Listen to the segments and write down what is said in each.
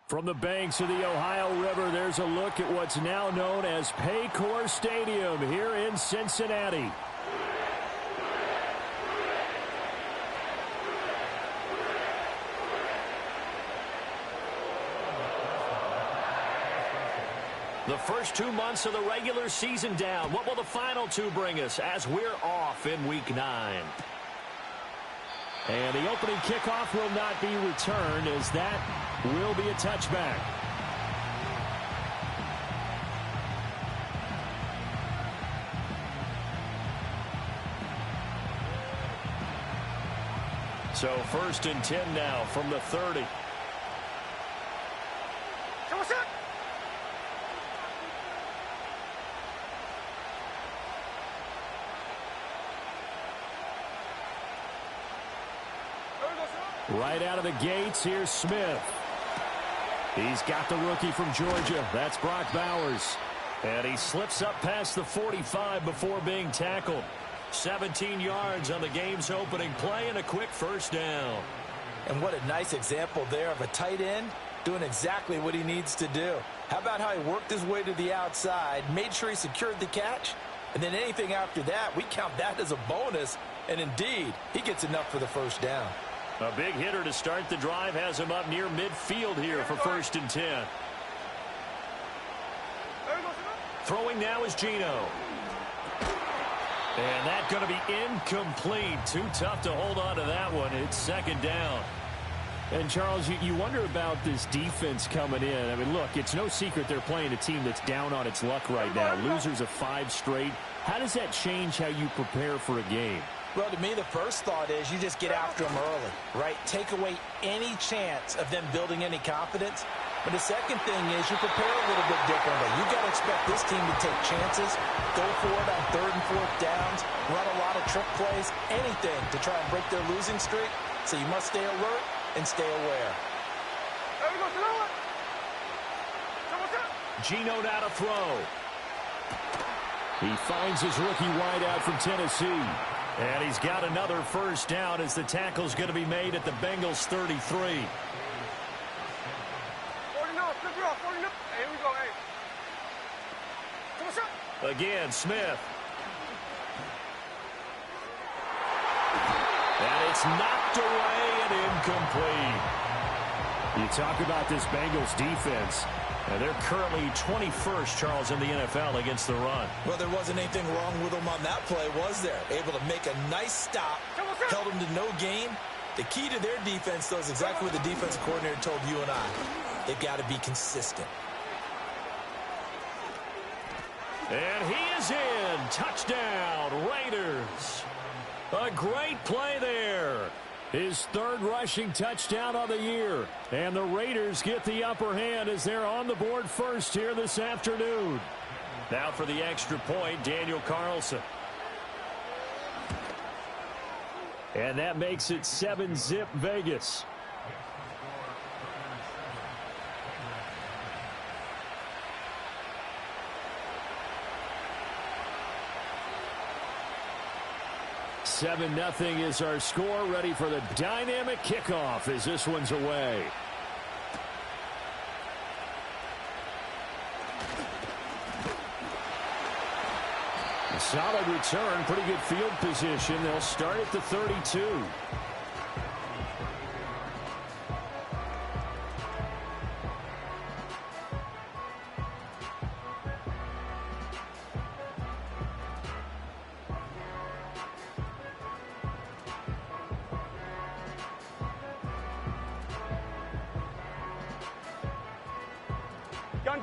From the banks of the Ohio River, there's a look at what's now known as Paycor Stadium here in Cincinnati. The first 2 months of the regular season down. What will the final two bring us as we're off in Week 9? And the opening kickoff will not be returned, as that will be a touchback. So 1st and 10 now from the 30. Right out of the gates, here's Smith. He's got the rookie from Georgia. That's Brock Bowers. And he slips up past the 45 before being tackled. 17 yards on the game's opening play and a quick first down. And what a nice example there of a tight end doing exactly what he needs to do. How about how he worked his way to the outside, made sure he secured the catch, and then anything after that, we count that as a bonus. And indeed, he gets enough for the first down. A big hitter to start the drive has him up near midfield here for 1st and 10. Throwing now is Geno. And that's going to be incomplete. Too tough to hold on to that one. It's 2nd down. And, Charles, you wonder about this defense coming in. I mean, look, it's no secret they're playing a team that's down on its luck right now. Losers of 5 straight. How does that change how you prepare for a game? Well, to me, the first thought is you just get after them early, right? Take away any chance of them building any confidence. But the second thing is you prepare a little bit differently. You've got to expect this team to take chances, go for it on 3rd and 4th downs, run a lot of trick plays, anything to try and break their losing streak. So you must stay alert and stay aware. Geno now to throw. He finds his rookie wideout from Tennessee. And he's got another first down as the tackle's going to be made at the Bengals 33. Again, Smith. And it's knocked away and incomplete. You talk about this Bengals defense. And they're currently 21st, Charles, in the NFL against the run. Well, there wasn't anything wrong with them on that play, was there? Able to make a nice stop, held them to no gain. The key to their defense, though, is exactly what the defensive coordinator told you and I. They've got to be consistent. And he is in. Touchdown, Raiders. A great play there. His 3rd rushing touchdown of the year. And the Raiders get the upper hand as they're on the board first here this afternoon. Now for the extra point, Daniel Carlson. And that makes it 7-zip Vegas. Seven 0 is our score. Ready for the dynamic kickoff as this one's away. A solid return, pretty good field position. They'll start at the 32.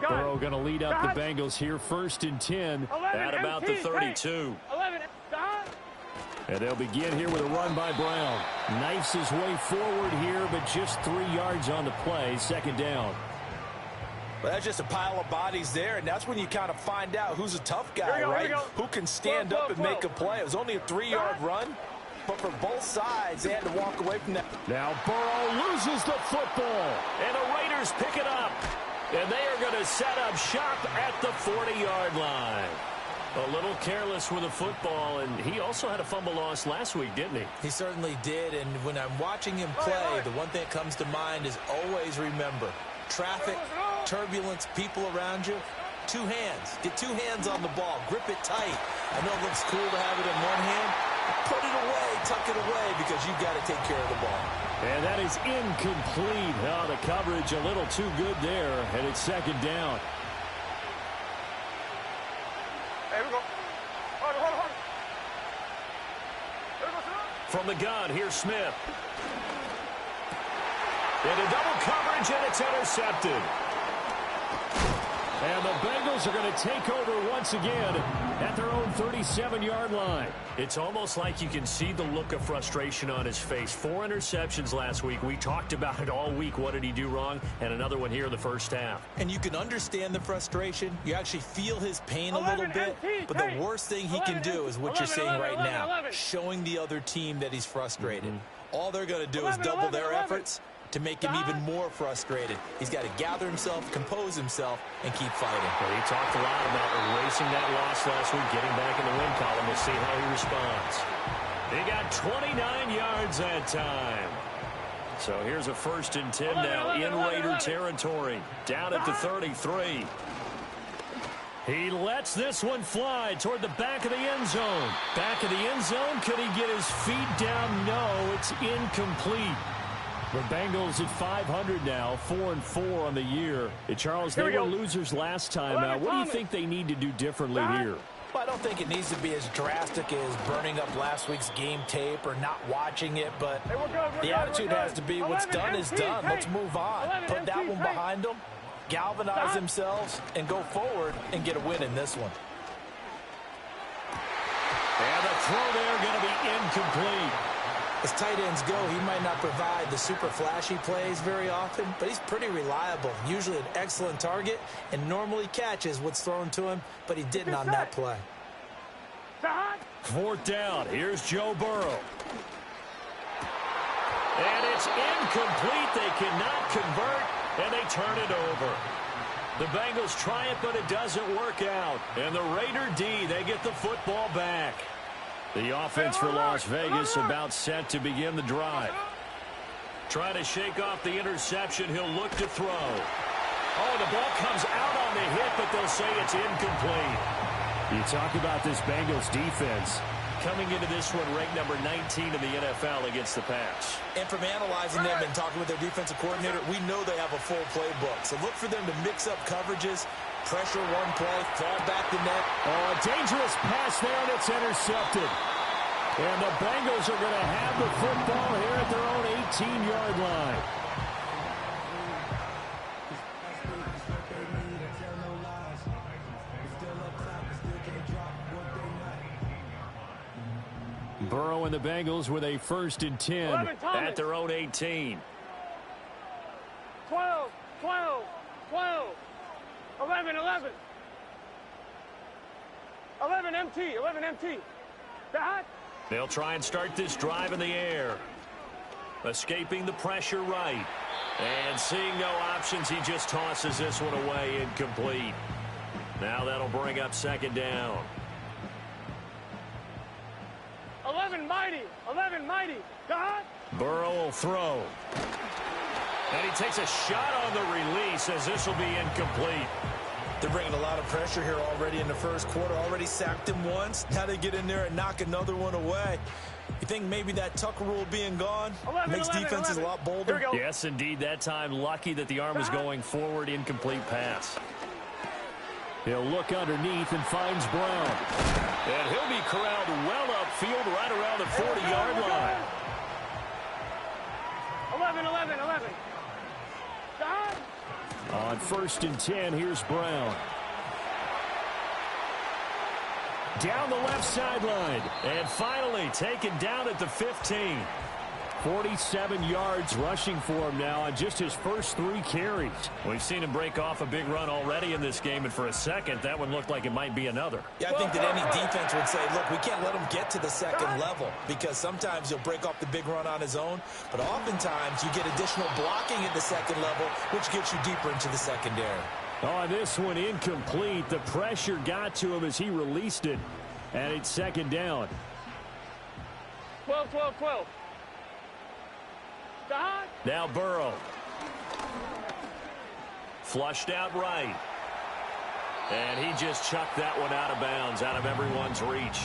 Burrow going to lead up the Bengals here, 1st and 10 at about the 32. And they'll begin here with a run by Brown. Knifes his way forward here, but just 3 yards on the play, 2nd down. Well, that's just a pile of bodies there, and that's when you kind of find out who's a tough guy, right? Who can stand up and make a play. It was only a 3-yard run, but for both sides, they had to walk away from that. Now Burrow loses the football, and the Raiders pick it up. And they are going to set up shop at the 40-yard line. A little careless with the football, and he also had a fumble loss last week, didn't he? He certainly did, and when I'm watching him play, the one thing that comes to mind is always remember, traffic, turbulence, people around you, two hands. Get two hands on the ball. Grip it tight. I know it looks cool to have it in one hand. Put it away, tuck it away, because you've got to take care of the ball. And that is incomplete. Oh, the coverage a little too good there, and it's second down. Hey, we go. Hold on. From the gun, here's Smith. Into double coverage, and it's intercepted. And the Bengals are going to take over once again at their own 37-yard line. It's almost like you can see the look of frustration on his face. 4 interceptions last week. We talked about it all week. What did he do wrong? And another one here in the first half. And you can understand the frustration. You actually feel his pain a little bit. But the worst thing he can do is what you're saying right now, showing the other team that he's frustrated. All they're going to do is double their efforts to make him even more frustrated. He's got to gather himself, compose himself, and keep fighting. Well, he talked a lot about erasing that loss last week, getting back in the win column. We'll see how he responds. He got 29 yards that time. So here's a 1st and 10 now in Raider territory. Down at the 33. He lets this one fly toward the back of the end zone. Back of the end zone. Could he get his feet down? No, it's incomplete. The Bengals at 500 now, 4-4 on the year. Hey, Charles, they were losers last time out. What do you think they need to do differently here? Well, I don't think it needs to be as drastic as burning up last week's game tape or not watching it, but the attitude has to be what's done is done. Let's move on. Put that one behind them, galvanize themselves, and go forward and get a win in this one. And the throw there going to be incomplete. As tight ends go, he might not provide the super flashy plays very often, but he's pretty reliable, usually an excellent target, and normally catches what's thrown to him, but he didn't on that play. 4th down. Here's Joe Burrow. And it's incomplete. They cannot convert, and they turn it over. The Bengals try it, but it doesn't work out. And the Raider D, they get the football back. The offense for Las Vegas about set to begin the drive. Trying to shake off the interception. He'll look to throw. Oh, the ball comes out on the hit, but they'll say it's incomplete. You talk about this Bengals defense. Coming into this one, ranked number 19 in the NFL against the pass. And from analyzing them and talking with their defensive coordinator, we know they have a full playbook. So look for them to mix up coverages, pressure one play, fall back the net. Oh, a dangerous pass there, and it's intercepted. And the Bengals are going to have the football here at their own 18-yard line. Burrow and the Bengals with a 1st and 10 at their own 18. 12, 12, 12. 11, 11. 11 MT, 11 MT. That. They'll try and start this drive in the air. Escaping the pressure right. And seeing no options, he just tosses this one away, incomplete. Now that'll bring up 2nd down. 11 mighty, 11 mighty. God. Burrow will throw. And he takes a shot on the release as this will be incomplete. They're bringing a lot of pressure here already in the first quarter. Already sacked him once. Now they get in there and knock another one away. You think maybe that Tucker rule being gone makes defenses a lot bolder? Yes, indeed. That time, lucky that the arm was going forward. Incomplete pass. He'll look underneath and finds Brown. And he'll be corralled well upfield right around the 40-yard line. 11, 11, 11. God. On 1st and 10, here's Brown. Down the left sideline. And finally taken down at the 15. 47 yards rushing for him now on just his first 3 carries. We've seen him break off a big run already in this game, and for a second, that one looked like it might be another. Yeah, I think that any defense would say, look, we can't let him get to the second level, because sometimes he'll break off the big run on his own, but oftentimes you get additional blocking at the second level, which gets you deeper into the secondary. Oh, this one incomplete. The pressure got to him as he released it, and it's 2nd down. 12, 12, 12. Now Burrow. Flushed out right. And he just chucked that one out of bounds, out of everyone's reach.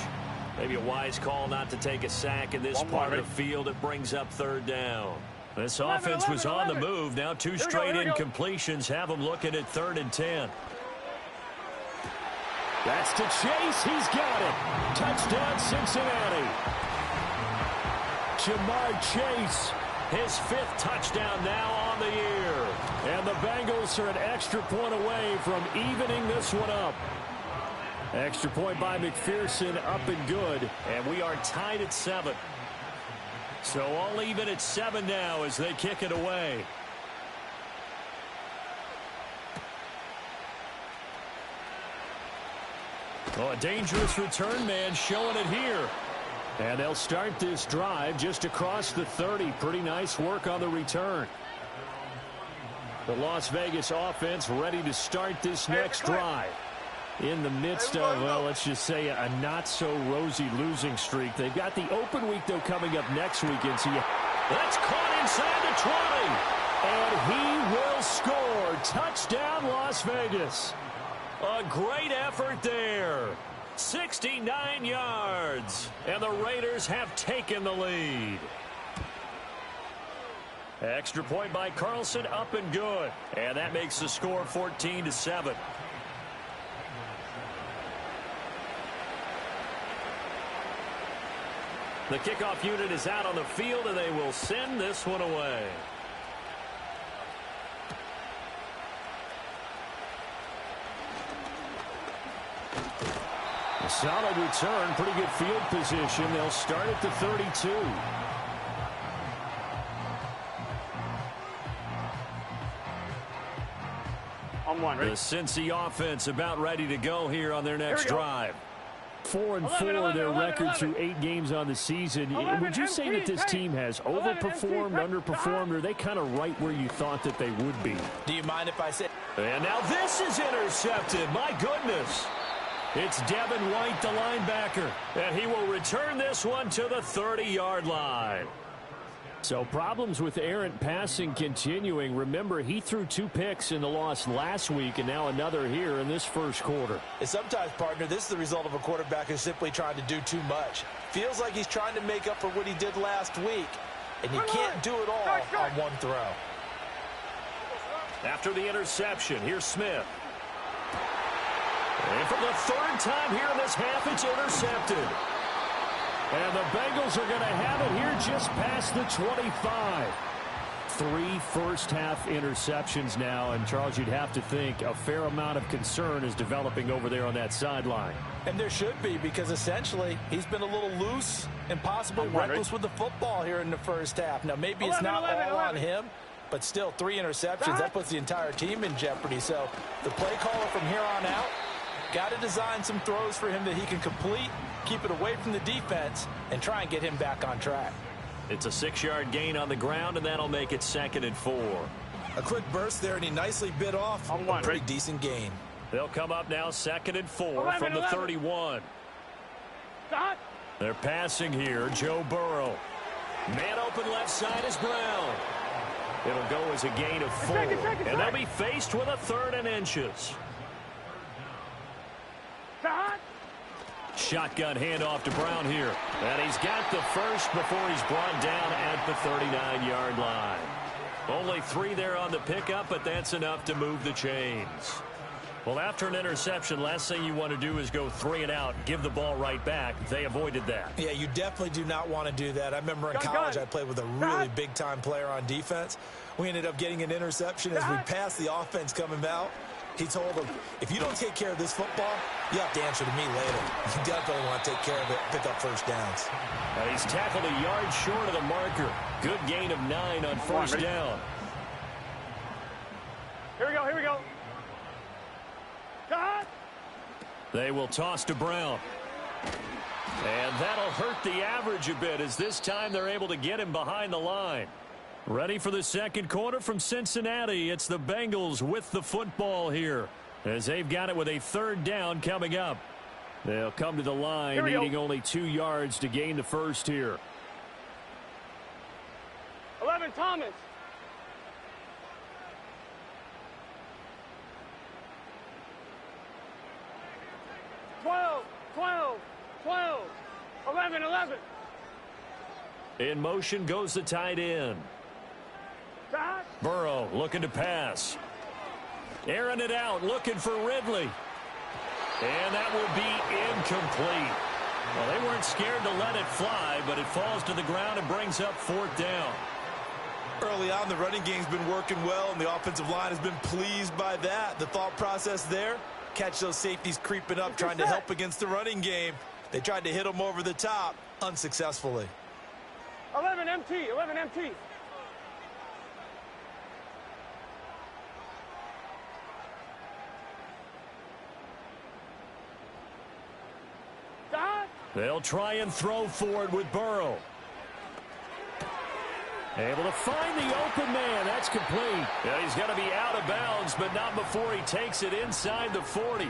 Maybe a wise call not to take a sack in this part of the field. It brings up third down. This offense was on the move. Now two straight incompletions have them looking at 3rd and 10. That's to Chase. He's got it. Touchdown, Cincinnati. Jamar Chase, his 5th touchdown now on the year. And the Bengals are an extra point away from evening this one up. Extra point by McPherson, up and good. And we are tied at 7. So all even at 7 now as they kick it away. Oh, a dangerous return man showing it here. And they'll start this drive just across the 30. Pretty nice work on the return. The Las Vegas offense ready to start this next drive. In the midst of, well, let's just say a not-so-rosy losing streak. They've got the open week, though, coming up next weekend. So that's caught inside the 20. And he will score. Touchdown, Las Vegas. A great effort there. 69 yards. And the Raiders have taken the lead. Extra point by Carlson, up and good. And that makes the score 14-7. The kickoff unit is out on the field, and they will send this one away. A solid return, pretty good field position. They'll start at the 32. The Cincy offense about ready to go here on their next drive. 4-4 their record through 8 games on the season. Would you say that this team has overperformed, underperformed, or are they kind of right where you thought that they would be? Do you mind if I say? And now this is intercepted. My goodness. It's Devin White, the linebacker, and he will return this one to the 30-yard line. So problems with errant passing continuing. Remember, he threw 2 picks in the loss last week and now another here in this first quarter. And sometimes, partner, this is the result of a quarterback who's simply trying to do too much. Feels like he's trying to make up for what he did last week, and you can't do it all on one throw. After the interception, here's Smith. And for the 3rd time here in this half, it's intercepted. And the Bengals are going to have it here just past the 25. 3 first-half interceptions now, and Charles, you'd have to think a fair amount of concern is developing over there on that sideline. And there should be, because essentially he's been a little loose and possibly reckless with the football here in the first half. Now, maybe it's not all on him, but still 3 interceptions. That puts the entire team in jeopardy. So the play caller from here on out got to design some throws for him that he can complete, keep it away from the defense, and try and get him back on track. It's a 6-yard gain on the ground, and that'll make it 2nd and 4. A quick burst there, and he nicely bit off a pretty decent gain. They'll come up now 2nd and 4 from the 31. They're passing here. Joe Burrow. Man open left side is Brown. It'll go as a gain of 4. And they'll be faced with a 3rd and inches. Shotgun handoff to Brown here. And he's got the first before he's brought down at the 39-yard line. Only 3 there on the pickup, but that's enough to move the chains. Well, after an interception, last thing you want to do is go 3 and out, give the ball right back. They avoided that. Yeah, you definitely do not want to do that. I remember in college I played with a really big-time player on defense. We ended up getting an interception as we passed the offense coming out. He told him, if you don't take care of this football, you have to answer to me later. You definitely want to take care of it, pick up first downs. He's tackled a yard short of the marker. Good gain of 9 on first down. Here we go, here we go. Cut! They will toss to Brown. And that'll hurt the average a bit as this time they're able to get him behind the line. Ready for the second quarter from Cincinnati. It's the Bengals with the football here as they've got it with a 3rd down coming up. They'll come to the line needing only 2 yards to gain the first here. 11, Thomas. 12, 12, 11, 11. In motion goes the tight end. Hot. Burrow looking to pass. Airing it out, looking for Ridley. And that will be incomplete. Well, they weren't scared to let it fly, but it falls to the ground and brings up 4th down. Early on, the running game's been working well, and the offensive line has been pleased by that. The thought process there, catch those safeties creeping up, trying to help against the running game. They tried to hit them over the top, unsuccessfully. 11 MT, 11 MT. Hot. They'll try and throw forward with Burrow. Able to find the open man. That's complete. Yeah, he's got to be out of bounds, but not before he takes it inside the 40.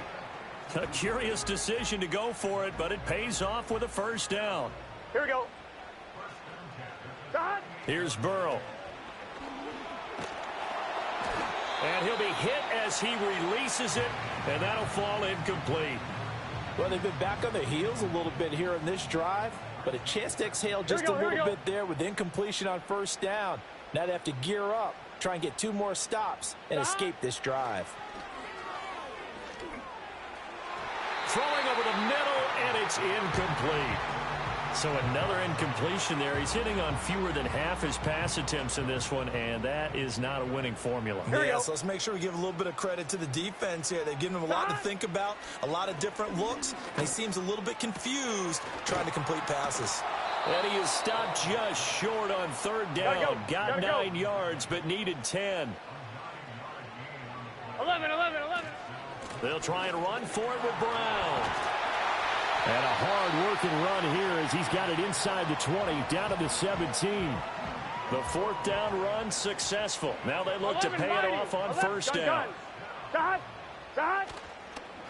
A curious decision to go for it, but it pays off with a 1st down. Here we go. Hot. Here's Burrow. And he'll be hit as he releases it, and that'll fall incomplete. Well, they've been back on their heels a little bit here in this drive, but a chance to exhale just a little bit there with incompletion on 1st down. Now they have to gear up, try and get 2 more stops, and escape this drive. Throwing over the middle, and it's incomplete. So another incompletion there. He's hitting on fewer than half his pass attempts in this one, and that is not a winning formula. Yeah, so let's make sure we give a little bit of credit to the defense here. They've given him a lot to think about, a lot of different looks, and he seems a little bit confused trying to complete passes. And he is stopped just short on 3rd down. Got 9 yards, but needed 10. 11, 11, 11. They'll try and run for it with Brown. And a hard-working run here as he's got it inside the 20, down to the 17. The 4th down run successful. Now they look to pay it off on 1st down. Hot. Hot.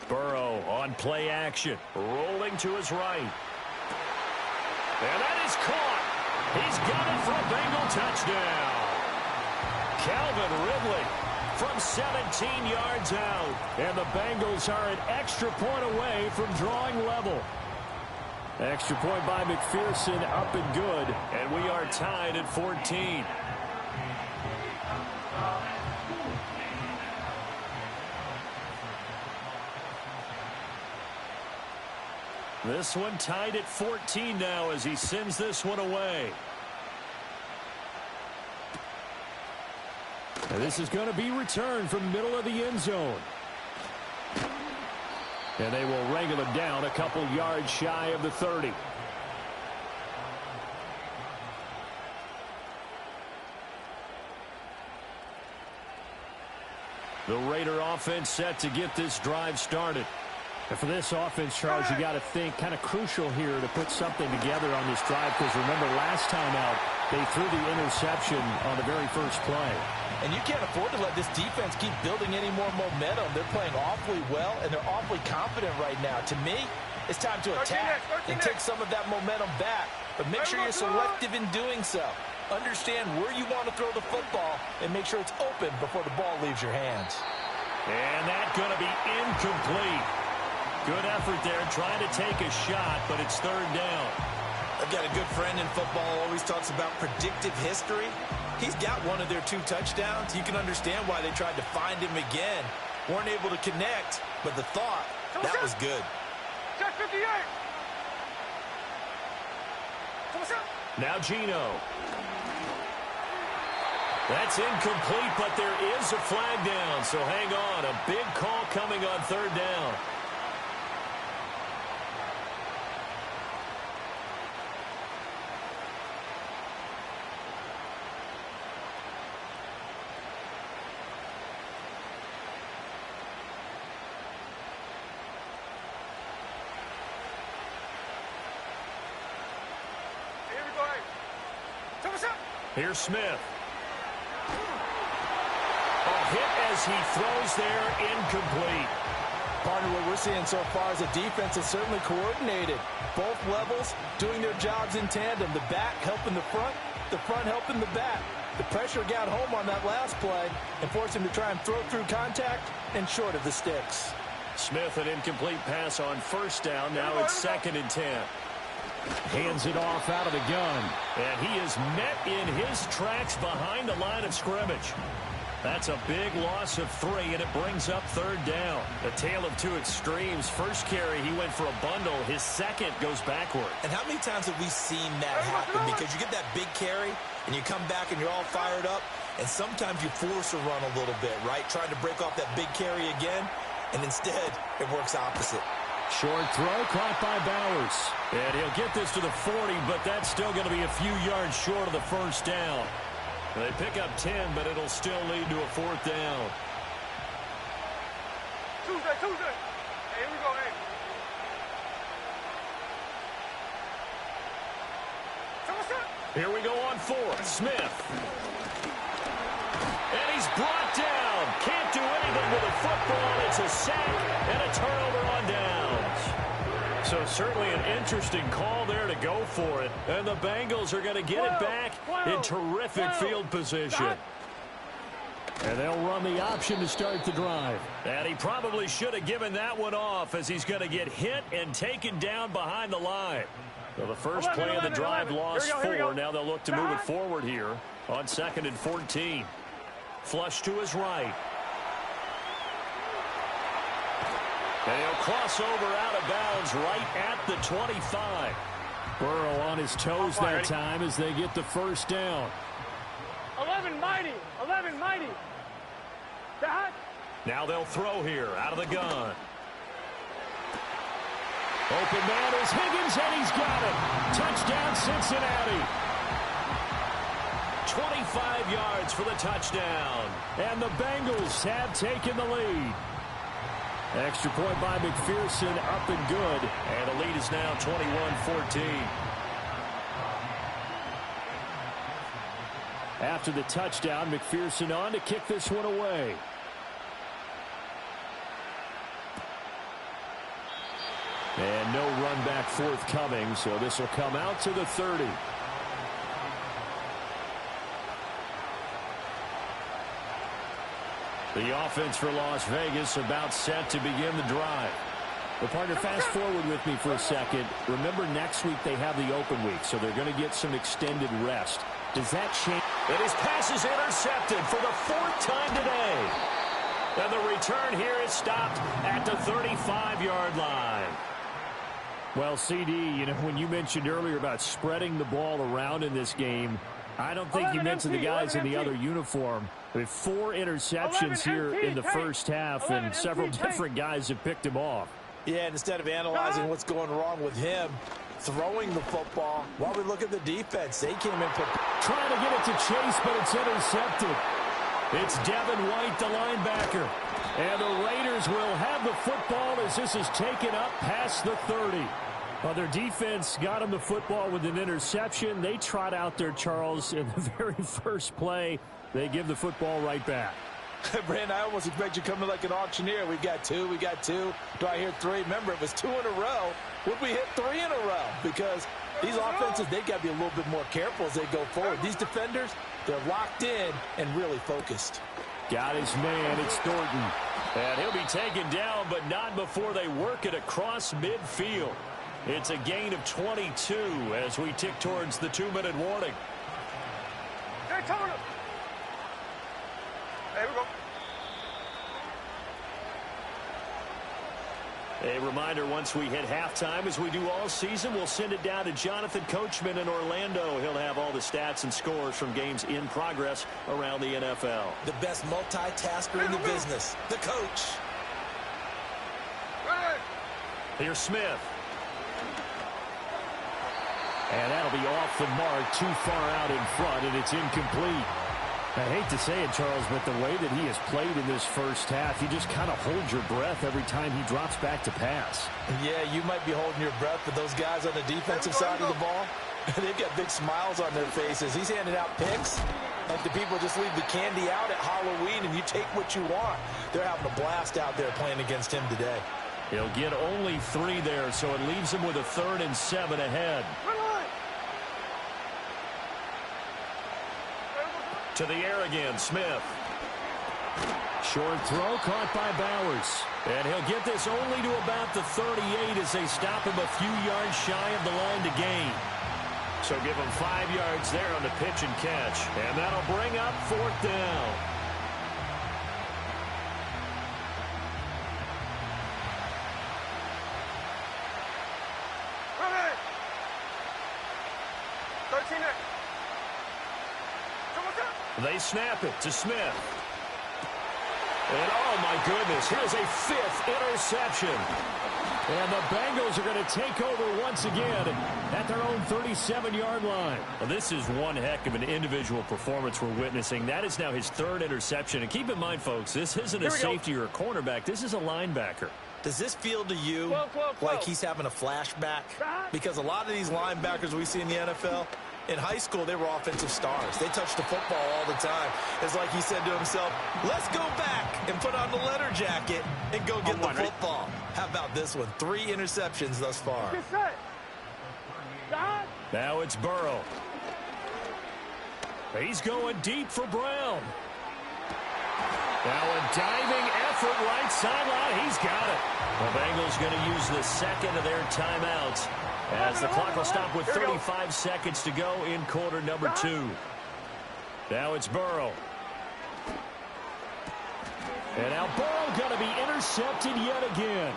Burrow on play action, rolling to his right. And that is caught. He's got it for a Bengal touchdown. Calvin Ridley from 17 yards out. And the Bengals are an extra point away from drawing level. Extra point by McPherson, up and good. And we are tied at 14. This one tied at 14 now as he sends this one away. And this is going to be returned from middle of the end zone. And they will wrangle him down a couple yards shy of the 30. The Raider offense set to get this drive started. And for this offense, Charles, you got to think kind of crucial here to put something together on this drive, because remember last time out they threw the interception on the very first play. And you can't afford to let this defense keep building any more momentum. They're playing awfully well, and they're awfully confident right now. To me, it's time to attack and take some of that momentum back. But make sure you're selective in doing so. Understand where you want to throw the football and make sure it's open before the ball leaves your hands. And that's going to be incomplete. Good effort there trying to take a shot, but it's 3rd down. I've got a good friend in football, always talks about predictive history. He's got one of their 2 touchdowns. You can understand why they tried to find him again. Weren't able to connect, but the thought, that was good. Check 58. Now Gino. That's incomplete, but there is a flag down, so hang on. A big call coming on 3rd down. Here's Smith. A hit as he throws there, incomplete. Partner, what we're seeing so far is the defense is certainly coordinated. Both levels doing their jobs in tandem. The back helping the front helping the back. The pressure got home on that last play and forced him to try and throw through contact and short of the sticks. Smith, an incomplete pass on first down. Now it's 2nd and 10. Hands it off out of the gun. And he is met in his tracks behind the line of scrimmage. That's a big loss of 3, and it brings up 3rd down. A tale of two extremes. First carry, he went for a bundle. His second goes backward. And how many times have we seen that happen? Because you get that big carry, and you come back and you're all fired up, and sometimes you force a run a little bit, right? Trying to break off that big carry again, and instead it works opposite. Short throw caught by Bowers. And he'll get this to the 40, but that's still going to be a few yards short of the first down. They pick up 10, but it'll still lead to a 4th down. Tuesday. Hey, here we go, hey. Here we go on 4th. Smith. And he's brought down. Can't do anything with the football. It's a sack and a turnover on downs. So certainly an interesting call there to go for it. And the Bengals are going to get it back in terrific field position. And they'll run the option to start the drive. And he probably should have given that one off, as he's going to get hit and taken down behind the line. So the first play of the drive lost 4. Now they'll look to move it forward here on 2nd and 14. Flush to his right. And he'll cross over out of bounds right at the 25. Burrow on his toes that time as they get the first down. 11 mighty. Now they'll throw here out of the gun. Open man is Higgins, and he's got it. Touchdown, Cincinnati. 25 yards for the touchdown. And the Bengals have taken the lead. Extra point by McPherson, up and good. And the lead is now 21-14. After the touchdown, McPherson on to kick this one away. And no run back forthcoming, so this will come out to the 30. The offense for Las Vegas about set to begin the drive. Well, partner, fast forward with me for a second. Remember, next week they have the open week, so they're going to get some extended rest. Does that change? And his pass is intercepted for the 4th time today. And the return here is stopped at the 35-yard line. Well, CD, you know, when you mentioned earlier about spreading the ball around in this game, I don't think you meant to the guys in the other uniform. I mean, 4 interceptions here in the first half, and several different guys have picked him off. Yeah, and instead of analyzing what's going wrong with him, throwing the football, while we look at the defense, they came in trying to get it to Chase, but it's intercepted. It's Devin White, the linebacker. And the Raiders will have the football as this is taken up past the 30. Well, their defense got him the football with an interception. They trot out there, Charles, in the very first play. They give the football right back. Brandon, I almost expect you to come in like an auctioneer. We got 2. Do I hear 3? Remember, it was 2 in a row. Would we hit 3 in a row? Because these offenses, they got to be a little bit more careful as they go forward. These defenders, they're locked in and really focused. Got his man. It's Thornton. And he'll be taken down, but not before they work it across midfield. It's a gain of 22 as we tick towards the 2-minute warning. Hey, Turner. Here we go. A reminder, once we hit halftime, as we do all season, we'll send it down to Jonathan Coachman in Orlando. He'll have all the stats and scores from games in progress around the NFL. The best multitasker in the business, the coach. Here's Smith. And that'll be off the mark, too far out in front, and it's incomplete. I hate to say it, Charles, but the way that he has played in this first half, you just kind of hold your breath every time he drops back to pass. Yeah, you might be holding your breath, but those guys on the defensive side of the ball, they've got big smiles on their faces. He's handing out picks like the people just leave the candy out at Halloween and you take what you want. They're having a blast out there playing against him today. He'll get only 3 there, so it leaves him with a 3rd and 7 ahead. To the air again, Smith. Short throw caught by Bowers. And he'll get this only to about the 38 as they stop him a few yards shy of the line to gain. So give him 5 yards there on the pitch and catch. And that'll bring up 4th down. They snap it to Smith. And, oh, my goodness, here's a 5th interception. And the Bengals are going to take over once again at their own 37-yard line. Well, this is one heck of an individual performance we're witnessing. That is now his 3rd interception. And keep in mind, folks, this isn't a safety or a cornerback. This is a linebacker. Does this feel to you like he's having a flashback? Because a lot of these linebackers we see in the NFL, in high school, they were offensive stars. They touched the football all the time. It's like he said to himself, let's go back and put on the letter jacket and go get the football. How about this one? 3 interceptions thus far. Now it's Burrow. He's going deep for Brown. Now a diving effort right sideline. He's got it. The Bengals going to use the 2nd of their timeouts as the clock will stop with 35 seconds to go in quarter number 2. Now it's Burrow. And now Burrow going to be intercepted yet again.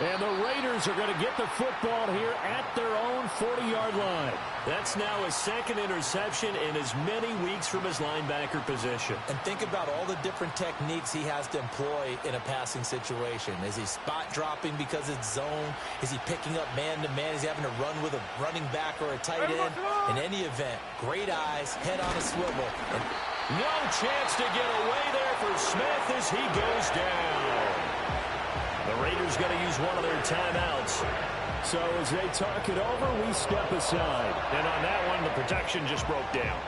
And the Raiders are going to get the football here at their own 40-yard line. That's now his 2nd interception in as many weeks from his linebacker position. And think about all the different techniques he has to employ in a passing situation. Is he spot dropping because it's zone? Is he picking up man-to-man? Is he having to run with a running back or a tight end? In any event, great eyes, head on a swivel. And no chance to get away there for Smith as he goes down. The Raiders going to use one of their timeouts. So as they talk it over, we step aside. And on that one, the protection just broke down.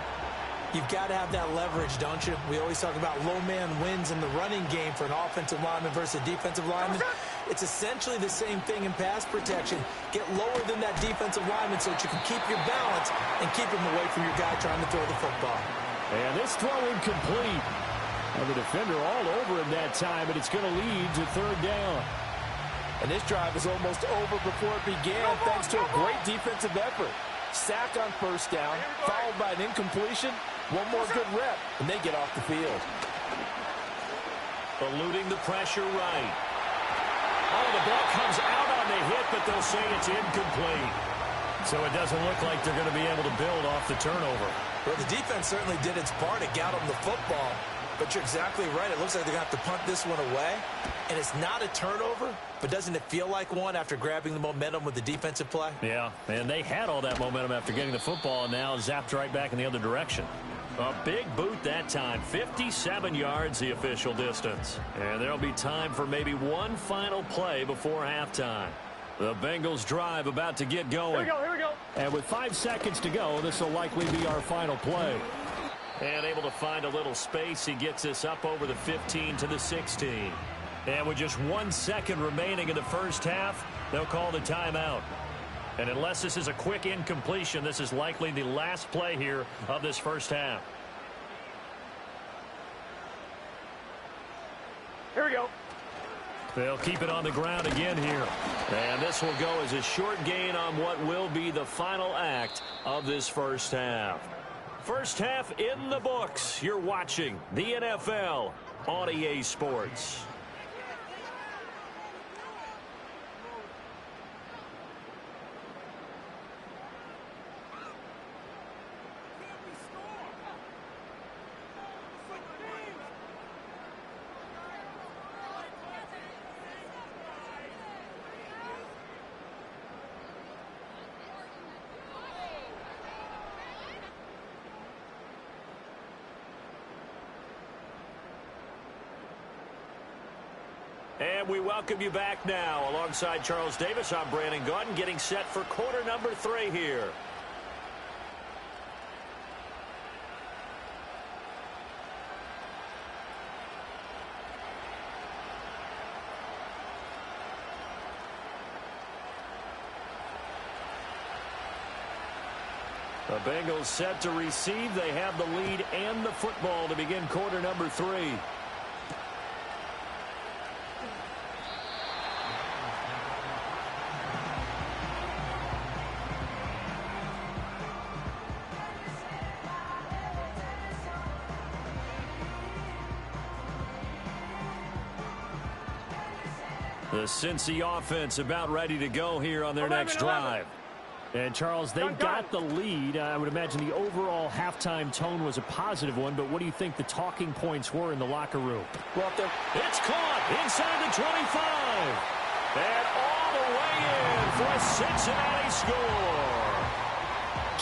You've got to have that leverage, don't you? We always talk about low man wins in the running game for an offensive lineman versus a defensive lineman. It's essentially the same thing in pass protection. Get lower than that defensive lineman so that you can keep your balance and keep him away from your guy trying to throw the football. And this throw incomplete. And the defender all over him that time, and it's going to lead to 3rd down. And this drive is almost over before it began thanks to a great defensive effort. Sack on 1st down, followed by an incompletion, one more good rep, and they get off the field. Eluding the pressure right. Oh, the ball comes out on the hit, but they'll say it's incomplete. So it doesn't look like they're going to be able to build off the turnover. Well, the defense certainly did its part to get them the football. But you're exactly right. It looks like they're going to have to punt this one away. And it's not a turnover, but doesn't it feel like one after grabbing the momentum with the defensive play? Yeah, and they had all that momentum after getting the football and now zapped right back in the other direction. A big boot that time. 57 yards the official distance. And there'll be time for maybe one final play before halftime. The Bengals drive about to get going. Here we go. And with 5 seconds to go, this will likely be our final play. And able to find a little space, he gets this up over the 15 to the 16. And with just 1 second remaining in the first half, they'll call the timeout. And unless this is a quick incompletion, this is likely the last play here of this first half. Here we go. They'll keep it on the ground again here. And this will go as a short gain on what will be the final act of this first half. First half in the books. You're watching the NFL on EA Sports. And we welcome you back now. Alongside Charles Davis, I'm Brandon Gaudin, getting set for quarter number 3 here. The Bengals set to receive. They have the lead and the football to begin quarter number 3. The Cincy offense about ready to go here on their next drive. And, Charles, they got the lead. I would imagine the overall halftime tone was a positive one, but what do you think the talking points were in the locker room? Well, it's caught inside the 25. And all the way in for a Cincinnati score.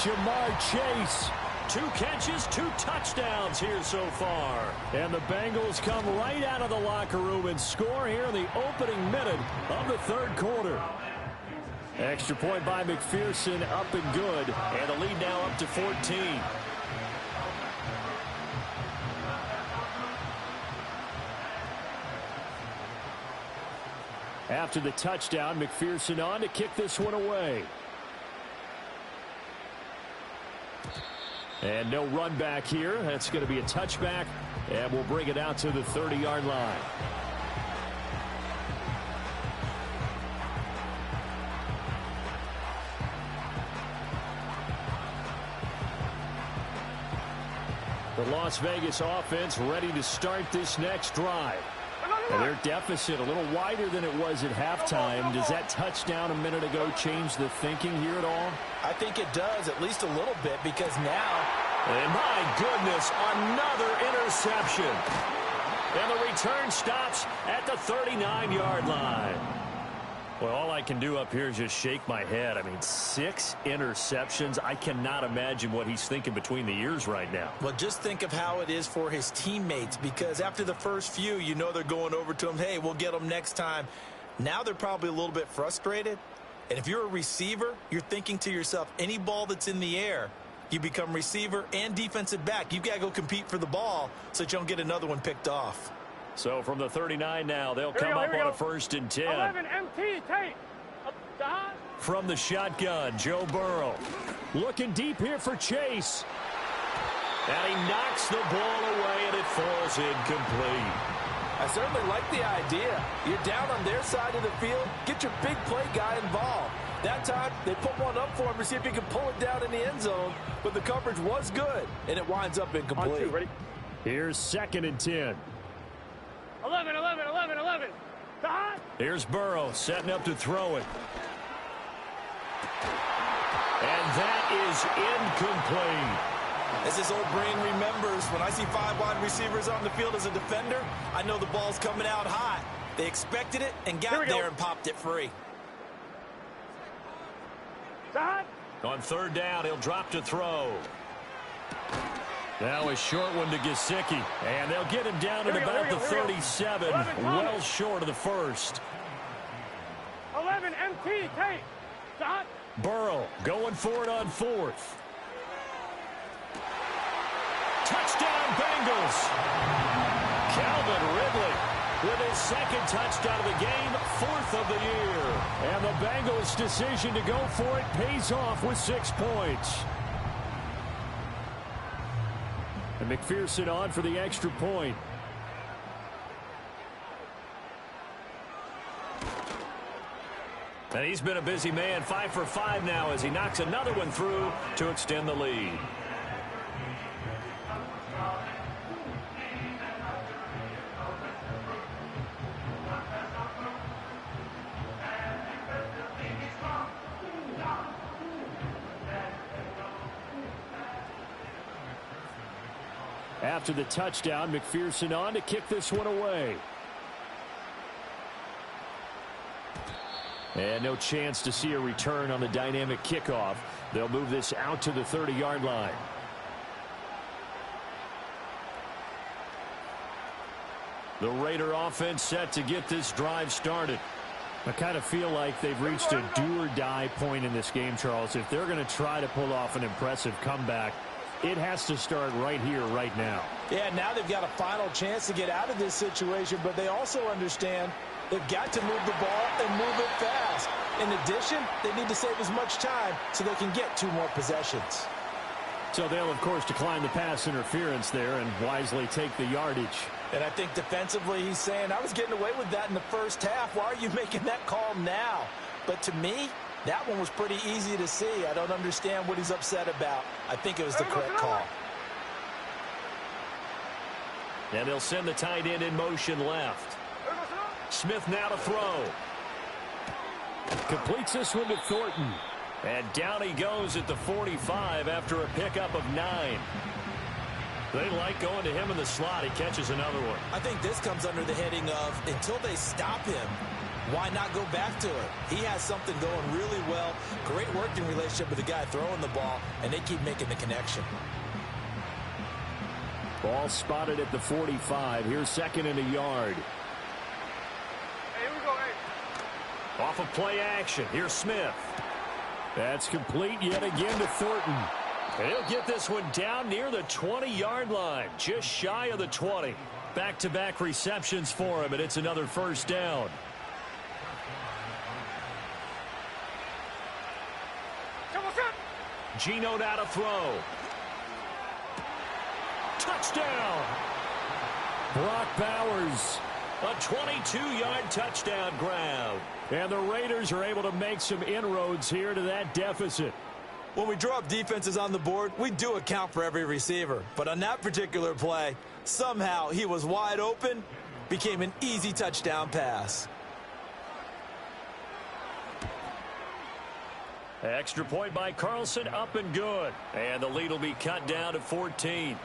Jamar Chase. 2 catches, 2 touchdowns here so far. And the Bengals come right out of the locker room and score here in the opening minute of the third quarter. Extra point by McPherson, up and good. And the lead now up to 14. After the touchdown, McPherson on to kick this one away. And no run back here. That's going to be a touchback, and we'll bring it out to the 30-yard line. The Las Vegas offense ready to start this next drive. And their deficit a little wider than it was at halftime. Does that touchdown a minute ago change the thinking here at all? I think it does, at least a little bit, because now... And my goodness, another interception. And the return stops at the 39-yard line. Well, all I can do up here is just shake my head. I mean, 6 interceptions. I cannot imagine what he's thinking between the ears right now. Well, just think of how it is for his teammates, because after the first few, you know they're going over to him, hey, we'll get them next time. Now they're probably a little bit frustrated. And if you're a receiver, you're thinking to yourself, any ball that's in the air, you become receiver and defensive back. You've got to go compete for the ball so that you don't get another one picked off. So from the 39 now, they'll come up on a 1st and 10. 11 MT, take. From the shotgun, Joe Burrow. Looking deep here for Chase. And he knocks the ball away, and it falls incomplete. I certainly like the idea. You're down on their side of the field. Get your big play guy involved. That time, they put one up for him to see if he can pull it down in the end zone. But the coverage was good, and it winds up incomplete. On 2, ready? Here's 2nd and 10. 11. Here's Burrow setting up to throw it. And that is incomplete. As his old brain remembers, when I see 5 wide receivers on the field as a defender, I know the ball's coming out high. They expected it and got there and popped it free. On 3rd down, he'll drop to throw. Now a short one to Gesicki. And they'll get him down at about the 37, well short of the first. 11 MT, take. Stop. Burrow going for it on 4th. Touchdown, Bengals. Calvin Ridley with his 2nd touchdown of the game, 4th of the year. And the Bengals' decision to go for it pays off with 6 points. And McPherson on for the extra point. And he's been a busy man, 5 for 5 now as he knocks another one through to extend the lead. After the touchdown, McPherson on to kick this one away. And no chance to see a return on the dynamic kickoff. They'll move this out to the 30-yard line. The Raider offense set to get this drive started. I kind of feel like they've reached a do-or-die point in this game, Charles. If they're going to try to pull off an impressive comeback, it has to start right here, right now. Yeah, now they've got a final chance to get out of this situation, but they also understand they've got to move the ball and move it fast. In addition, they need to save as much time so they can get 2 more possessions. So they'll, of course, decline the pass interference there and wisely take the yardage. And I think defensively he's saying, I was getting away with that in the first half. Why are you making that call now? But to me, that one was pretty easy to see. I don't understand what he's upset about. I think it was the correct call. And they'll send the tight end in motion left. Smith now to throw. Completes this one to Thornton. And down he goes at the 45 after a pickup of 9. They like going to him in the slot. He catches another one. I think this comes under the heading of, until they stop him, why not go back to it? He has something going really well. Great working relationship with the guy throwing the ball, and they keep making the connection. Ball spotted at the 45. Here's second and a yard. Hey, here we go, hey. Off of play action. Here's Smith. That's complete yet again to Thornton. He'll get this one down near the 20-yard line, just shy of the 20. Back-to-back receptions for him, and it's another first down. Geno now to throw. Touchdown! Brock Bowers. A 22-yard touchdown grab. And the Raiders are able to make some inroads here to that deficit. When we draw up defenses on the board, we do account for every receiver. But on that particular play, somehow he was wide open, became an easy touchdown pass. Extra point by Carlson, up and good. And the lead will be cut down to 14.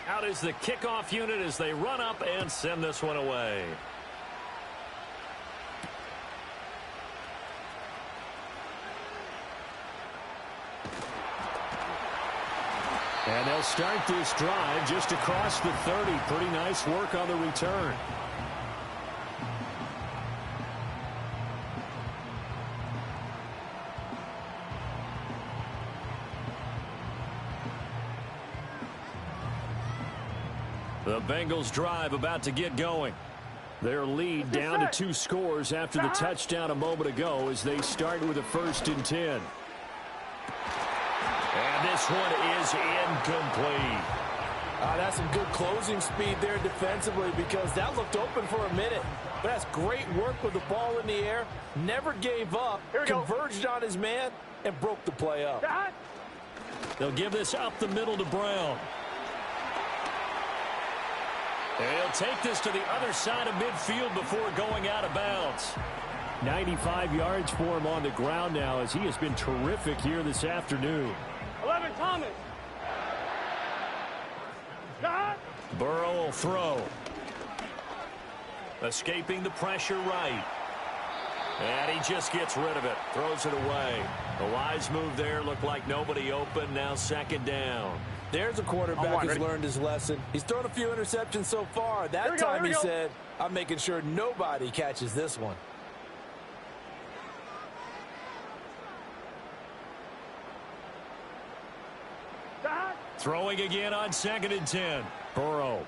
Out is the kickoff unit as they run up and send this one away. And they'll start this drive just across the 30. Pretty nice work on the return. The Bengals drive about to get going. Their lead down to 2 scores after the touchdown a moment ago as they start with a 1st and 10. And this one is incomplete. That's some good closing speed there defensively because that looked open for a minute. But that's great work with the ball in the air. Never gave up, converged on his man, and broke the play up. They'll give this up the middle to Brown. And he'll take this to the other side of midfield before going out of bounds. 95 yards for him on the ground now as he has been terrific here this afternoon. 11, Thomas. Burrow will throw. Escaping the pressure right. And he just gets rid of it. Throws it away. A wise move there. Looked like nobody open. Now 2nd down. There's a quarterback who's learned his lesson. He's thrown a few interceptions so far. That time he said, I'm making sure nobody catches this one. Throwing again on 2nd and 10. Burrow.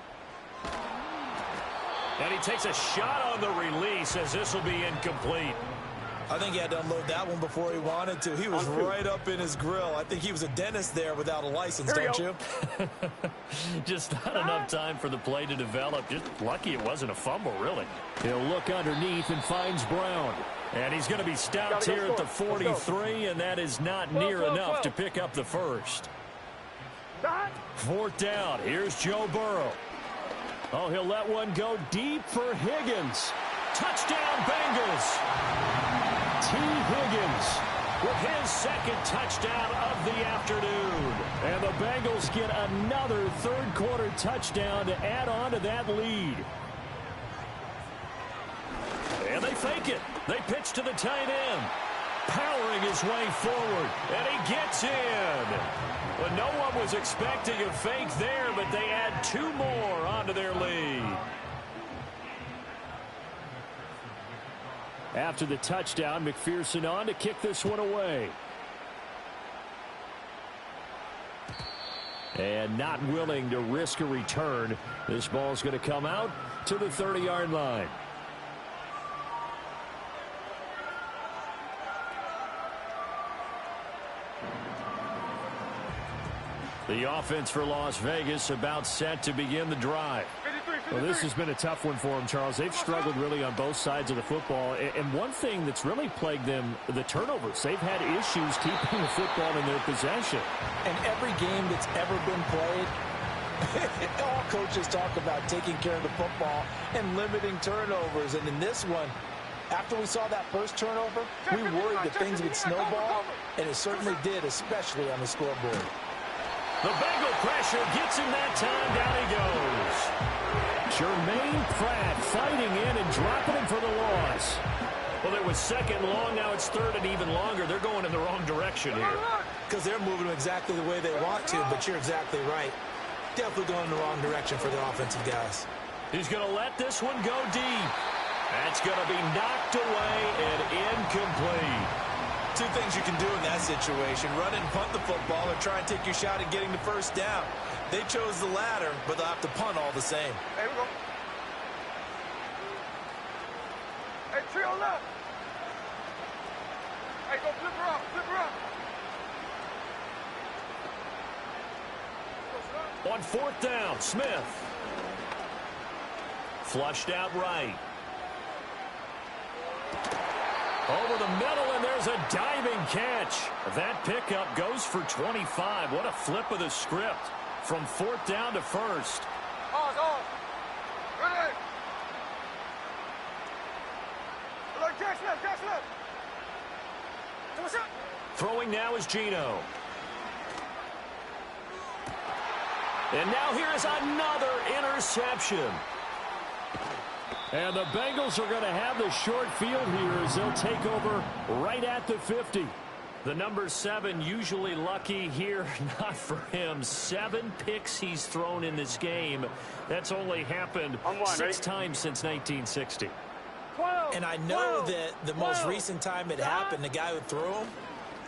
And he takes a shot on the release as this will be incomplete. I think he had to unload that one before he wanted to. He was right up in his grill. I think he was a dentist there without a license, don't you? Just not enough time for the play to develop. Just lucky it wasn't a fumble, really. He'll look underneath and finds Brown. And he's going to be stopped here at the 43, and that is not near enough to pick up the first. 4th down. Here's Joe Burrow. Oh, he'll let one go deep for Higgins. Touchdown, Bengals. T. Higgins with his 2nd touchdown of the afternoon. And the Bengals get another 3rd quarter touchdown to add on to that lead. And they fake it. They pitch to the tight end. Powering his way forward. And he gets in. But no one was expecting a fake there, but they add 2 more onto their lead. After the touchdown, McPherson on to kick this one away. And not willing to risk a return. This ball's going to come out to the 30-yard line. The offense for Las Vegas about set to begin the drive. Well, this has been a tough one for them, Charles. They've struggled really on both sides of the football. And one thing that's really plagued them, the turnovers. They've had issues keeping the football in their possession. And every game that's ever been played, all coaches talk about taking care of the football and limiting turnovers. And in this one, after we saw that first turnover, we worried that things would snowball, and it certainly did, especially on the scoreboard. The Bengal pressure gets him that time. Down he goes. Jermaine Pratt fighting in and dropping him for the loss. Well, it was second long. Now it's third and even longer. They're going in the wrong direction here. Because they're moving them exactly the way they want to, but you're exactly right. Definitely going in the wrong direction for the offensive guys. He's going to let this one go deep. That's going to be knocked away and incomplete. Two things you can do in that situation: run and punt the football, or try and take your shot at getting the first down. They chose the latter, but they'll have to punt all the same. There we go. Hey, trio left. Hey, go flip her up, flip her up. On fourth down, Smith. Flushed out right. Over the middle, and there's a diving catch. That pickup goes for 25. What a flip of the script from fourth down to first. On. Ready. Look, catch left. Throwing now is Geno. And now here is another interception. And the Bengals are going to have the short field here as they'll take over right at the 50. The number 7 usually lucky here. Not for him. 7 picks he's thrown in this game. That's only happened 6 times since 1960. And I know that the most recent time it happened, the guy who threw him,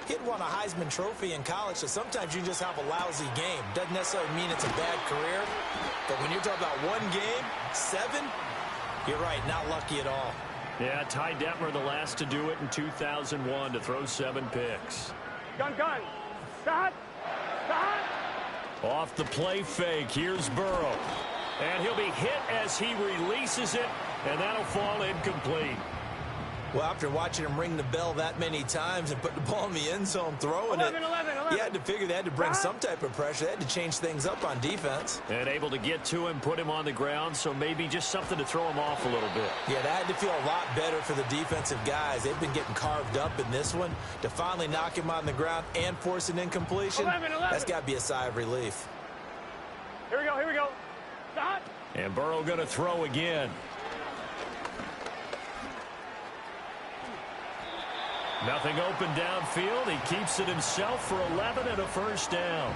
he'd won a Heisman Trophy in college, so sometimes you just have a lousy game. Doesn't necessarily mean it's a bad career, but when you're talking about one game, 7, you're right, not lucky at all. Yeah, Ty Detmer, the last to do it in 2001, to throw 7 picks. Gun. Start. Off the play fake, here's Burrow. And he'll be hit as he releases it, and that'll fall incomplete. Well, after watching him ring the bell that many times and put the ball in the end zone throwing 11. you had to figure they had to bring some type of pressure. They had to change things up on defense. And able to get to him, put him on the ground, so maybe just something to throw him off a little bit. Yeah, that had to feel a lot better for the defensive guys. They've been getting carved up in this one. To finally knock him on the ground and force an incompletion, 11. That's got to be a sigh of relief. Here we go. Start. And Burrow going to throw again. Nothing open downfield. He keeps it himself for 11 and a first down.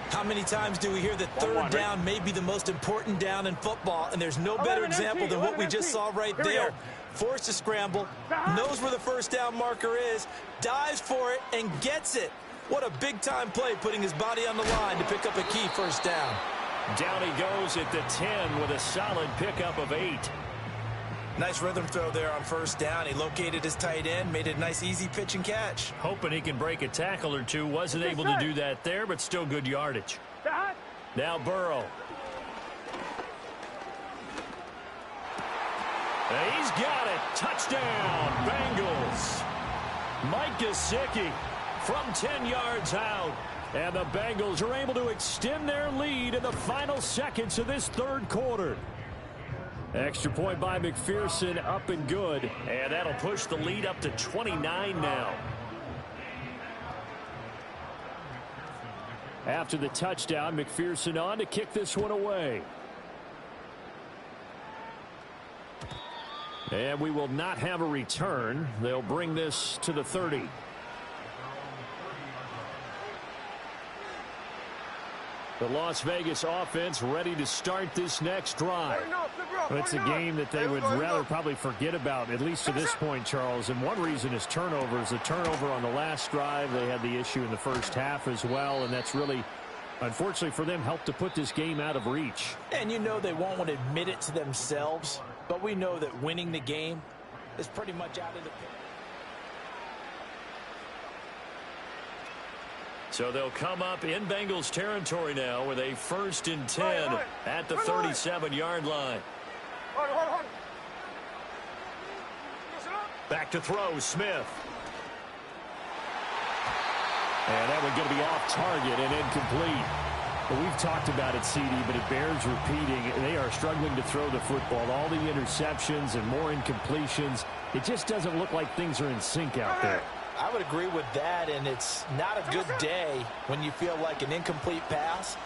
How many times do we hear that third down may be the most important down in football, and there's no better example than what we just saw right there. Forced to scramble, knows where the first down marker is, dives for it, and gets it. What a big-time play, putting his body on the line to pick up a key first down. Down he goes at the 10 with a solid pickup of 8. Nice rhythm throw there on first down. He located his tight end, made it a nice easy pitch and catch. Hoping he can break a tackle or two. Wasn't able to do that there, but still good yardage. Now Burrow. And he's got it. Touchdown, Bengals. Mike Gesicki from 10 yards out. And the Bengals are able to extend their lead in the final seconds of this third quarter. Extra point by McPherson, up and good. And that'll push the lead up to 29 now. After the touchdown, McPherson on to kick this one away. And we will not have a return. They'll bring this to the 30. The Las Vegas offense ready to start this next drive. It's a game that they would rather probably forget about, at least to this point, Charles. And one reason is turnovers. The turnover on the last drive, they had the issue in the first half as well, and that's really unfortunately for them, helped to put this game out of reach. And you know they won't want to admit it to themselves, but we know that winning the game is pretty much out of the picture. So they'll come up in Bengals territory now with a 1st and 10 at the 37-yard line. Back to throw, Smith. And that one's going to be off target and incomplete. Well, we've talked about it, CD, but it bears repeating. They are struggling to throw the football. All the interceptions and more incompletions. It just doesn't look like things are in sync out there. I would agree with that, and it's not a good day when you feel like an incomplete pass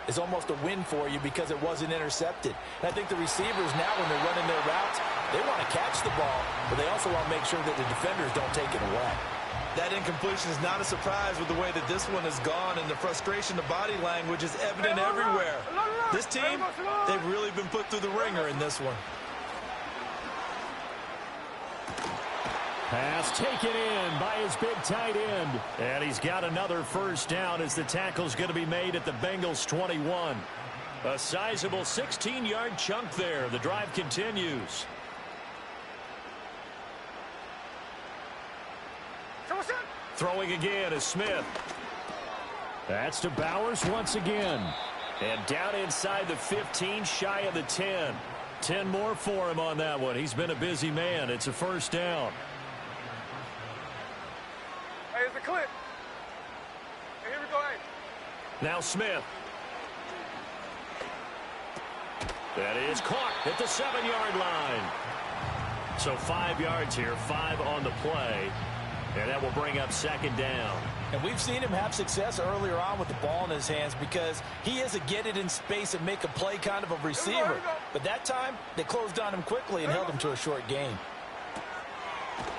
is almost a win for you because it wasn't intercepted. And I think the receivers now, when they're running their routes, they want to catch the ball, but they also want to make sure that the defenders don't take it away. That incompletion is not a surprise with the way that this one has gone, and the frustration, the body language is evident everywhere. This team, they've really been put through the ringer in this one. Pass taken in by his big tight end. And he's got another 1st down as the tackle's going to be made at the Bengals 21. A sizable 16-yard chunk there. The drive continues. Throwing again is Smith. That's to Bowers once again. And down inside the 15, shy of the 10. 10 more for him on that one. He's been a busy man. It's a 1st down. Hey, it's a clip. Hey, here we go, hey. Now Smith. That is caught at the 7-yard line. So 5 yards here, 5 on the play. And that will bring up 2nd down. And we've seen him have success earlier on with the ball in his hands because he is a get it in space and make a play kind of a receiver. But that time, they closed on him quickly and held him to a short gain.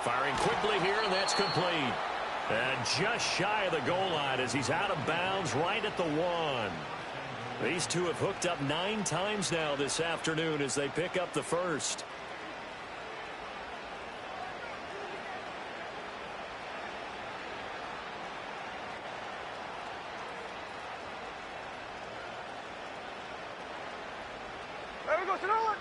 Firing quickly here, and that's complete. And just shy of the goal line as he's out of bounds right at the 1. These two have hooked up 9 times now this afternoon as they pick up the 1st. There we go, sit down.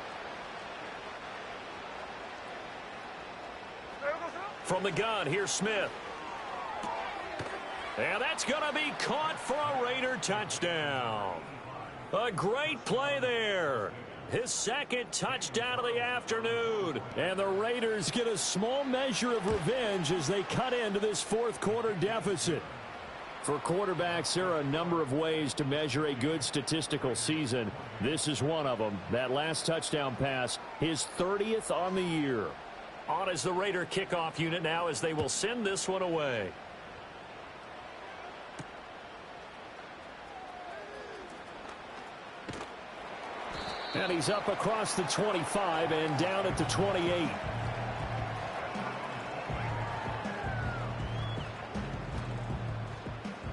There we go, sit down. From the gun, here's Smith. And that's going to be caught for a Raider touchdown. A great play there. His 2nd touchdown of the afternoon. And the Raiders get a small measure of revenge as they cut into this 4th quarter deficit. For quarterbacks, there are a number of ways to measure a good statistical season. This is one of them. That last touchdown pass, his 30th on the year. On is the Raider kickoff unit now as they will send this one away. And he's up across the 25 and down at the 28.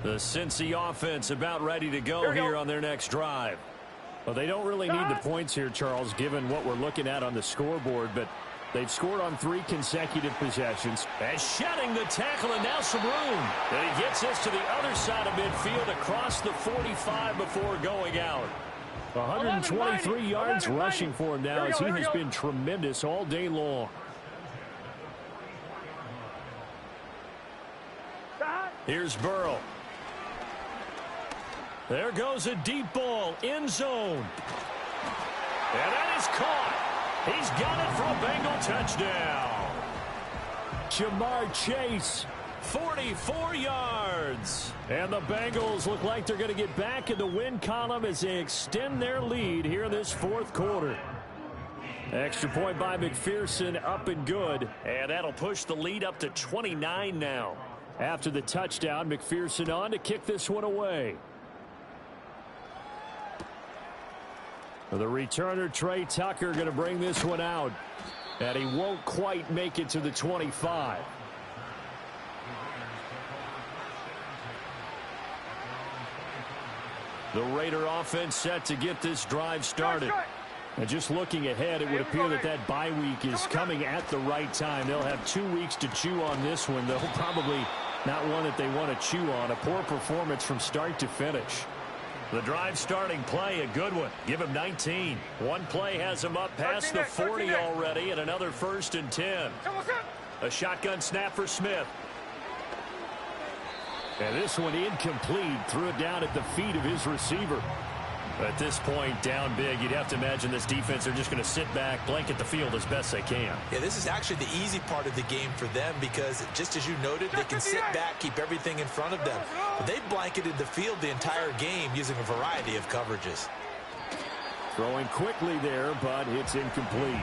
The Cincy offense about ready to go here on their next drive. Well, they don't really need the points here, Charles, given what we're looking at on the scoreboard, but they've scored on 3 consecutive possessions. And shedding the tackle, and now some room. And he gets this to the other side of midfield across the 45 before going out. 123 yards rushing for him now as he has been tremendous all day long. Here's Burrow. There goes a deep ball, end zone. And that is caught. He's got it for a Bengal touchdown. Jamar Chase, 44 yards. And the Bengals look like they're going to get back in the win column as they extend their lead here in this 4th quarter. Extra point by McPherson, up and good. And that'll push the lead up to 29 now. After the touchdown, McPherson on to kick this one away. The returner, Trey Tucker, going to bring this one out. And he won't quite make it to the 25. The Raider offense set to get this drive started. And just looking ahead, it would appear that that bye week is coming at the right time. They'll have 2 weeks to chew on this one, though probably not one that they want to chew on. A poor performance from start to finish. The drive starting play, a good one. Give him 19. One play has him up past the 40 already, and another 1st and 10. A shotgun snap for Smith. And this one incomplete. Threw it down at the feet of his receiver. At this point, down big, you'd have to imagine this defense are just going to sit back, blanket the field as best they can. Yeah, this is actually the easy part of the game for them because, just as you noted, they can sit back, keep everything in front of them. But they've blanketed the field the entire game using a variety of coverages. Throwing quickly there, but it's incomplete.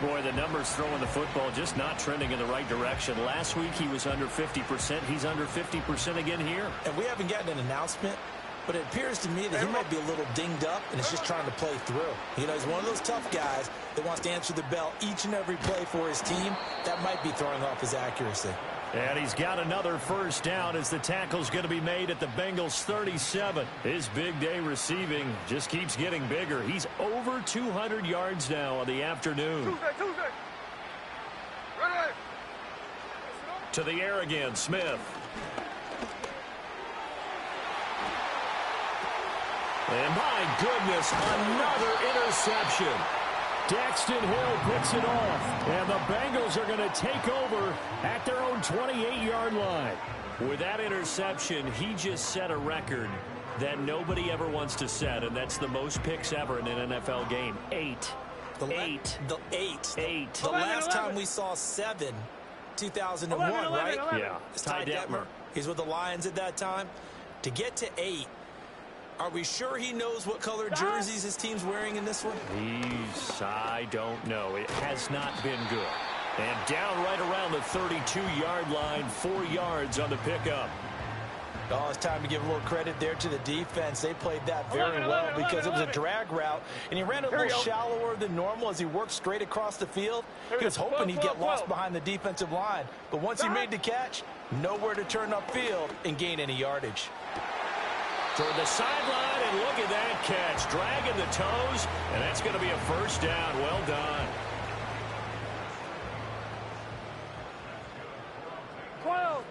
Boy, the numbers throwing the football just not trending in the right direction. Last week he was under 50%. He's under 50% again here. And we haven't gotten an announcement, but it appears to me that he might be a little dinged up and is just trying to play through. You know, he's one of those tough guys that wants to answer the bell each and every play for his team. That might be throwing off his accuracy. And he's got another 1st down as the tackle's going to be made at the Bengals 37. His big day receiving just keeps getting bigger. He's over 200 yards now on the afternoon. To the air again, Smith. And my goodness, another interception. Daxton Hill picks it off, and the Bengals are going to take over at their own 28-yard line. With that interception, he just set a record that nobody ever wants to set, and that's the most picks ever in an NFL game. 8. The last time we saw 7, 2001, right? Yeah. It's Ty Detmer. He's with the Lions at that time. To get to 8, are we sure he knows what color jerseys his team's wearing in this one? I don't know. It has not been good. And down right around the 32-yard line, 4 yards on the pickup. Oh, it's time to give a little credit there to the defense. They played that very well because it was a drag route, and he ran it a little shallower than normal as he worked straight across the field. He was hoping he'd get lost behind the defensive line, but once he made the catch, nowhere to turn upfield and gain any yardage. Toward the sideline, and look at that catch. Dragging the toes, and that's going to be a 1st down. Well done. 12.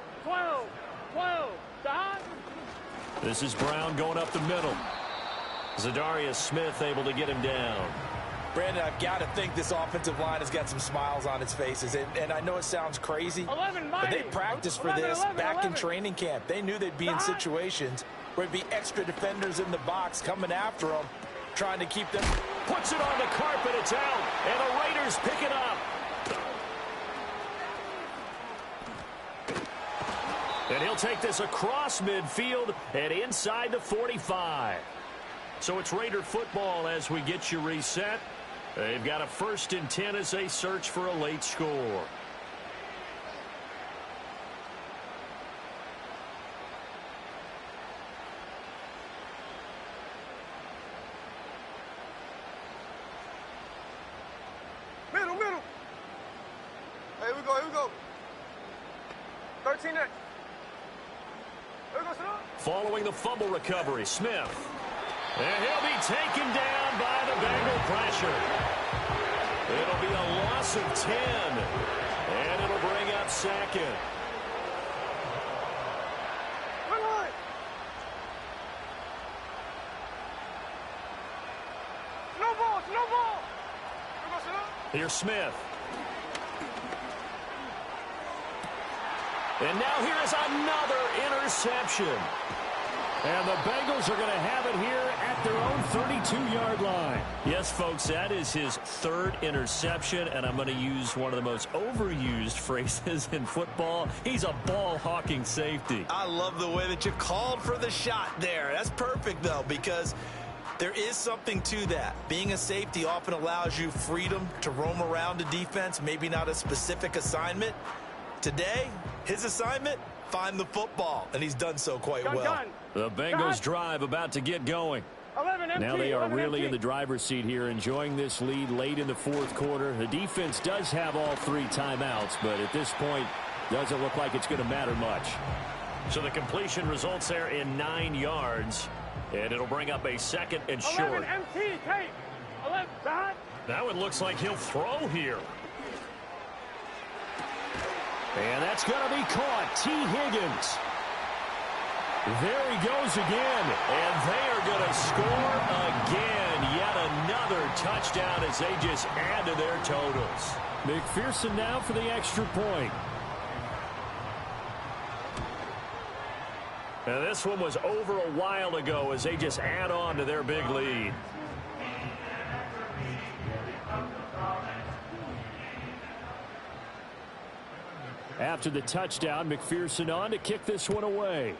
This is Brown going up the middle. Zadarius Smith able to get him down. Brandon, I've got to think this offensive line has got some smiles on its faces. And I know it sounds crazy, but they practiced for this back in training camp. They knew they'd be in situations where it'd be extra defenders in the box coming after them, trying to keep them. Puts it on the carpet. It's out. And the Raiders pick it up. And he'll take this across midfield and inside the 45. So it's Raider football as we get you reset. They've got a 1st and 10 as they search for a late score. Middle. Here we go. 13 next. Following the fumble recovery, Smith. And he'll be taken down by the Bengal pressure. It'll be a loss of 10. And it'll bring up 2nd. No ball. Here's Smith. And now here is another interception. And the Bengals are going to have it here at their own 32-yard line. Yes, folks, that is his 3rd interception, and I'm going to use one of the most overused phrases in football. He's a ball-hawking safety. I love the way that you called for the shot there. That's perfect, though, because there is something to that. Being a safety often allows you freedom to roam around a defense, maybe not a specific assignment. Today, his assignment, find the football, and he's done so quite well. The Bengals drive about to get going. Now they are really in the driver's seat here, enjoying this lead late in the 4th quarter. The defense does have all 3 timeouts, but at this point, doesn't look like it's going to matter much. So the completion results there in 9 yards, and it'll bring up a 2nd and short. Now it looks like he'll throw here. And that's going to be caught. T. Higgins. There he goes again, and they are going to score again. Yet another touchdown as they just add to their totals. McPherson now for the extra point. And this one was over a while ago as they just add on to their big lead. After the touchdown, McPherson on to kick this one away.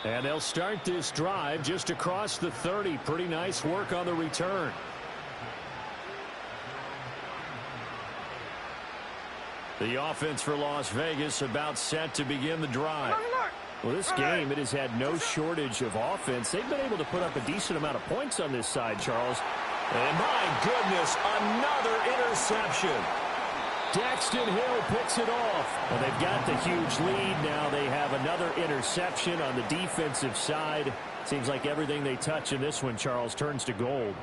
And they'll start this drive just across the 30. Pretty nice work on the return. The offense for Las Vegas about set to begin the drive. Well, this game, it has had no shortage of offense. They've been able to put up a decent amount of points on this side, Charles. And my goodness, another interception. Daxton Hill picks it off. Well, they've got the huge lead now. They have another interception on the defensive side. Seems like everything they touch in this one, Charles, turns to gold.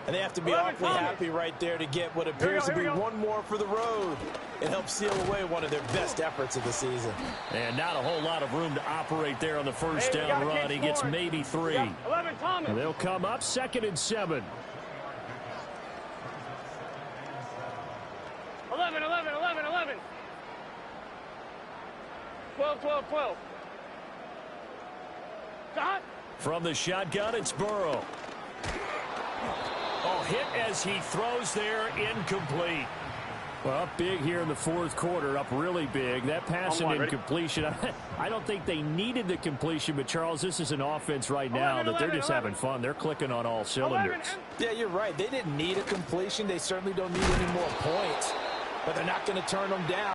And they have to be awfully happy right there to get what appears to be one more for the road. It helps seal away one of their best efforts of the season. And not a whole lot of room to operate there on the first down run. He gets maybe 3. 11, Thomas. And they'll come up 2nd and 7. 11, 11, 11, 11. 12, 12, 12. Shot. From the shotgun, it's Burrow. Oh, hit as he throws there, incomplete. Well, up big here in the fourth quarter, up really big. That pass and incompletion, I don't think they needed the completion, but, Charles, this is an offense right now that they're just having fun. They're clicking on all cylinders. Yeah, you're right. They didn't need a completion. They certainly don't need any more points, but they're not going to turn them down.